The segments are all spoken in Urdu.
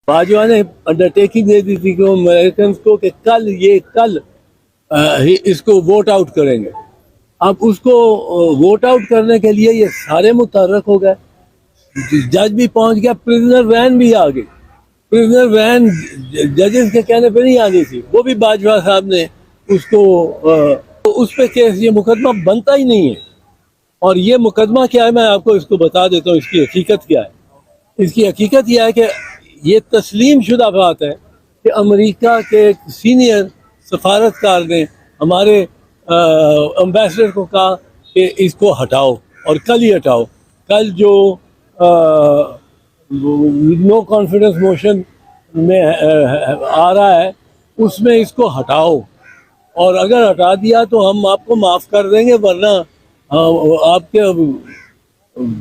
باجوہ نے انڈرٹیکنگ دے دی تھی کہ وہ امریکنز کو کہ کل اس کو ووٹ آؤٹ کریں گے. اب اس کو ووٹ آؤٹ کرنے کے لیے یہ سارے متحرک ہو گئے. جج بھی پہنچ گیا, پرزنر وین بھی آ گئی. پرزنر وین ججز کے کہنے پہ نہیں آنی تھی, وہ بھی باجوہ صاحب نے اس کو اس پہ کیس, یہ مقدمہ بنتا ہی نہیں ہے. اور یہ مقدمہ کیا ہے, میں آپ کو اس کو بتا دیتا ہوں اس کی حقیقت کیا ہے. اس کی حقیقت یہ ہے کہ یہ تسلیم شدہ بات ہے کہ امریکہ کے ایک سینئر سفارتکار نے ہمارے امبیسڈر کو کہا کہ اس کو ہٹاؤ, اور کل ہی ہٹاؤ. کل جو نو کانفیڈنس موشن میں آ رہا ہے اس میں اس کو ہٹاؤ, اور اگر ہٹا دیا تو ہم آپ کو معاف کر دیں گے, ورنہ آپ کے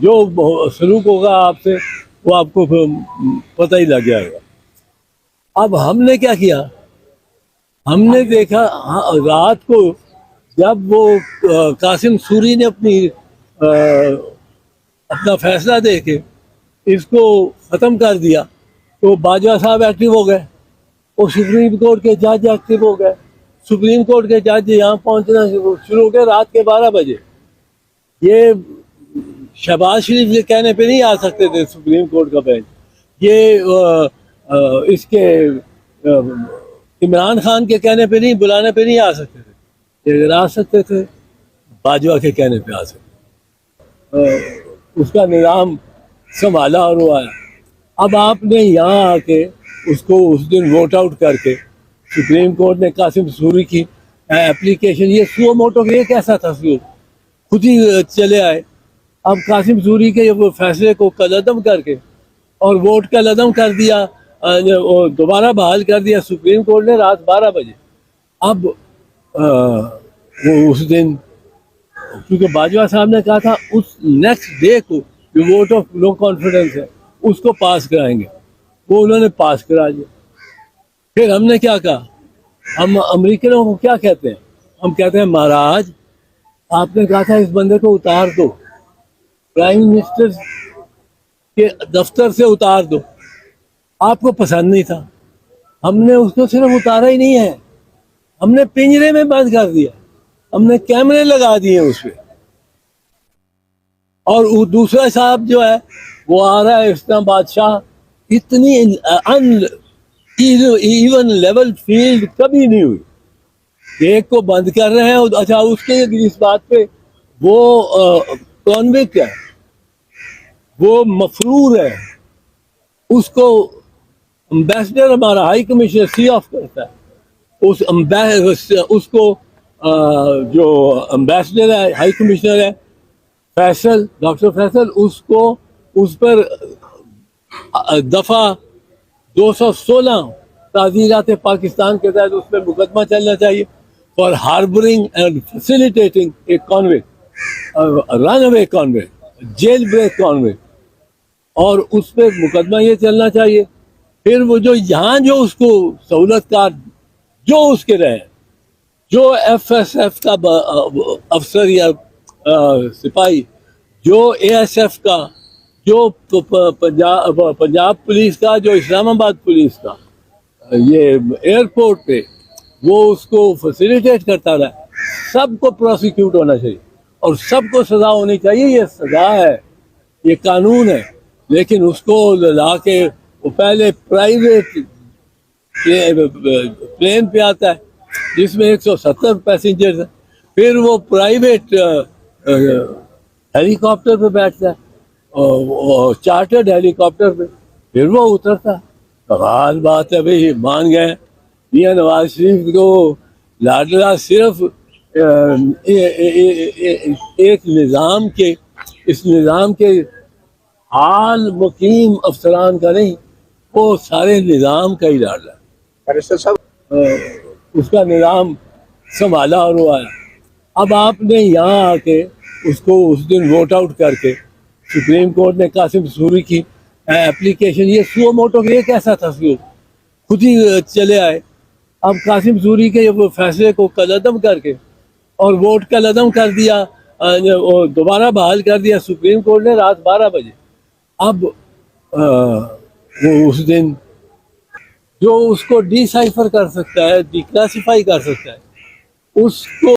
جو سلوک ہوگا آپ سے وہ آپ کو پتہ ہی لگ جائے گا. اب ہم نے کیا کیا, ہم نے دیکھا رات کو جب وہ قاسم سوری نے اپنا فیصلہ دے کے اس کو ختم کر دیا تو باجوہ صاحب ایکٹیو ہو گئے, اور سپریم کورٹ کے جج ایکٹیو ہو گئے. سپریم کورٹ کے جج یہاں پہنچنا شروع ہو گئے رات کے 12 بجے. یہ شہباز شریف کے کہنے پہ نہیں آ سکتے تھے سپریم کورٹ کا بینچ, یہ اس کے عمران خان کے کہنے پہ نہیں, بلانے پہ نہیں آ سکتے تھے. اگر آ سکتے تھے باجوہ کے کہنے پہ آ سکتے. اس کا نظام سنبھالا اور وہ آیا. اب آپ نے یہاں آ کے اس کو اس دن ووٹ آؤٹ کر کے سپریم کورٹ نے قاسم سوری کی اپلیکیشن, یہ سو موٹو یہ کیسا تھا, خود ہی چلے آئے. اب قاسم سوری کے فیصلے کو کالعدم کر کے اور ووٹ کا عدم کر دیا, دوبارہ بحال کر دیا سپریم کورٹ نے رات 12 بجے. اب وہ اس دن کیونکہ باجوہ صاحب نے کہا تھا اس نیکسٹ ڈے کو جو ووٹ آف نو کانفیڈنس ہے اس کو پاس کرائیں گے, وہ انہوں نے پاس کرا دیا. پھر ہم نے کیا کہا, ہم امریکنوں کو کیا کہتے ہیں, ہم کہتے ہیں مہاراج آپ نے کہا تھا اس بندے کو اتار دو, پرائم منسٹر کے دفتر سے اتار دو, آپ کو پسند نہیں تھا. ہم نے اس کو صرف اتارا ہی نہیں ہے, ہم نے پنجرے میں بند کر دیا, ہم نے کیمرے لگا دیے اس پہ. اور دوسرا صاحب جو ہے وہ آ رہا ہے اسلام بادشاہ, اتنی ایون لیول فیلڈ کبھی نہیں ہوئی. ایک کو بند کر رہے ہیں, اچھا اس کے اس بات پہ وہ کانوکٹ ہے, وہ مفرور ہے, اس کو امبیسڈر ہمارا ہائی کمشنر سی آف کرتا ہے. اس کو جو امبیسڈر ہے ہائی کمشنر ہے فیصل, ڈاکٹر فیصل, اس کو اس پر دفعہ 216 تعزیرات پاکستان کے تحت اس پہ مقدمہ چلنا چاہیے for harbouring and facilitating a convict, run away convict, jail break convict, اور اس پہ مقدمہ یہ چلنا چاہیے. پھر وہ جو یہاں جو اس کو سہولت کار جو اس کے رہے, جو ایف ایس ایف کا افسر یا سپاہی, جو اے ایس ایف کا, جو پنجاب پولیس کا, جو اسلام آباد پولیس کا, یہ ایئرپورٹ پہ وہ اس کو فیسیلیٹیٹ کرتا رہا, سب کو پروسیکیوٹ ہونا چاہیے اور سب کو سزا ہونی چاہیے. یہ سزا ہے, یہ قانون ہے. لیکن اس کو لا کے وہ پہلے پرائیویٹ پلین پہ آتا ہے جس میں 170 پیسنجرز ہیں, پھر وہ پرائیویٹ ہیلی کاپٹر پہ بیٹھتا ہے, چارٹرڈ ہیلی کاپٹر پہ, پھر وہ اترتا ہے. کمال بات ہے بھائی, مان گئے میاں نواز شریف کو لاڈلا صرف ایک نظام کے, اس نظام کے حال مقیم افسران کا نہیں, وہ سارے نظام کا ہی لاڈلا. اس کا نظام سنبھالا اور وہ آیا. اب آپ نے یہاں آ کے اس کو اس دن ووٹ آؤٹ کر کے سپریم کورٹ نے قاسم سوری کی اپلیکیشن, یہ سو موٹو یہ کیسا تھا, خود ہی چلے آئے. اب قاسم سوری کے فیصلے کو کالعدم کر کے اور ووٹ کا عدم کر دیا, دوبارہ بحال کر دیا سپریم کورٹ نے رات 12 بجے. اب وہ اس دن جو اس کو ڈی سائفر کر سکتا ہے, ڈی کلاسیفائی کر سکتا ہے, اس کو